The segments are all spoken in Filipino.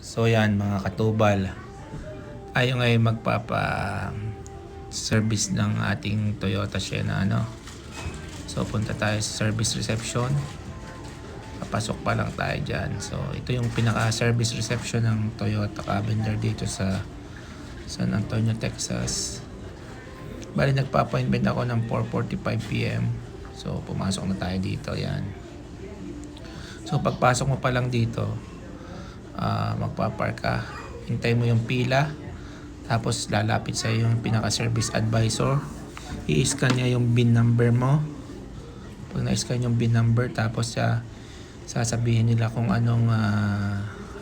So yan mga katubal, tayo ngayon magpapa service ng ating Toyota Sienna So punta tayo sa service reception. Papasok pa lang tayo dyan. So ito yung pinaka service reception ng Toyota Cavender dito sa San Antonio, Texas. Bali nagpa-appointment ako ng 4:45 PM. So pumasok na tayo dito, yan. So pagpasok mo pa lang dito, magpapark ka, hintay mo yung pila, tapos lalapit sa yung pinaka-service advisor. I-scan niya yung BIN number mo. Pag na-scan yung BIN number, tapos sasabihin nila kung anong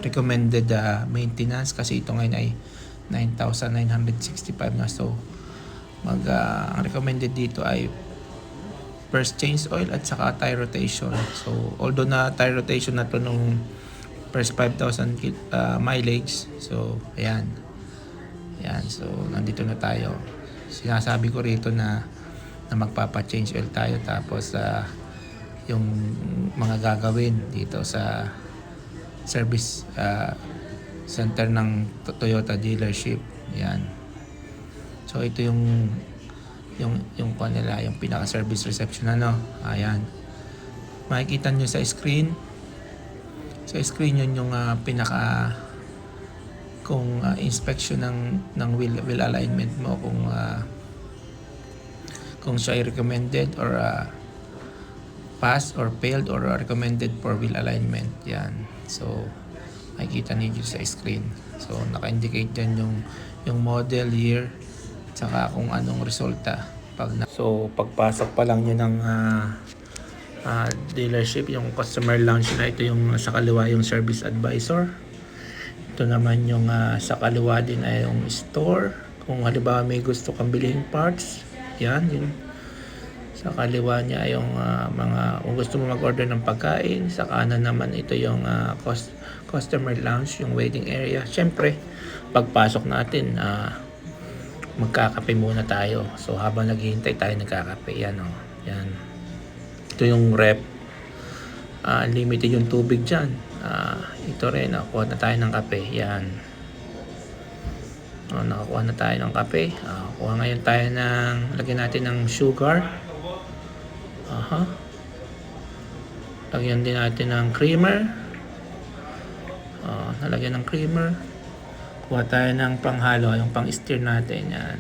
recommended maintenance, kasi ito ngayon ay 9,965 na. So ang recommended dito ay first change oil at saka tire rotation. So although na tire rotation na to nung first 5,000 mileage. So ayan. So nandito na tayo. Sinasabi ko rito na magpapa-change oil tayo, tapos yung mga gagawin dito sa service center ng Toyota dealership. Yan. So ito yung kanila, yung pinaka-service reception Ayan. Makikita nyo sa screen. Sa screen yun yung pinaka kung inspection ng wheel alignment mo, kung siya ay recommended or pass or failed or recommended for wheel alignment. Yan. So makikita niyo sa screen. So naka-indicate dyan yung model, year, saka kung anong resulta. So pagpasok pa lang nyo ng dealership, yung customer lounge na ito, yung sa kaliwa yung service advisor. Ito naman yung sa kaliwa din ay yung store. Kung halimbawa may gusto kang bilhin parts, yan yung sa kaliwa niya ay yung mga, kung gusto mo mag-order ng pagkain. Sa kanan naman ito yung customer lounge, yung waiting area. Syempre pagpasok natin, magkakape muna tayo. So habang naghihintay tayo nagkakape, yan yan. Ito yung rep, limited yung tubig dyan. Ito rin, nakakuha na tayo ng kape, yan. Nakakuha na tayo ng kape. Kuha ngayon tayo lagyan natin ng sugar. Lagyan din natin ng creamer. Nalagyan ng creamer. Kuha tayo ng panghalo, yung pang-stir natin, yan.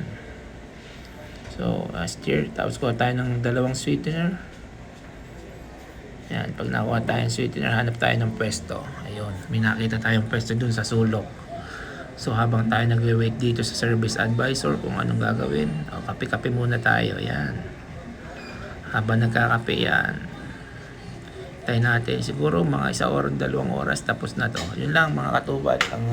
So, stir. Tapos kuha tayo ng dalawang sweetener. Yan, pag nakuha tayo ng sweetener, hanap tayo ng pwesto. Ayun, may nakita tayong pwesto dun sa sulok. So, habang tayo nagwe-wait dito sa service advisor kung anong gagawin, kape-kape muna tayo, yan. Habang nagkakape, yan. Tayo natin, siguro mga 1 or 2 oras, tapos na to. Yun lang mga katubad, ang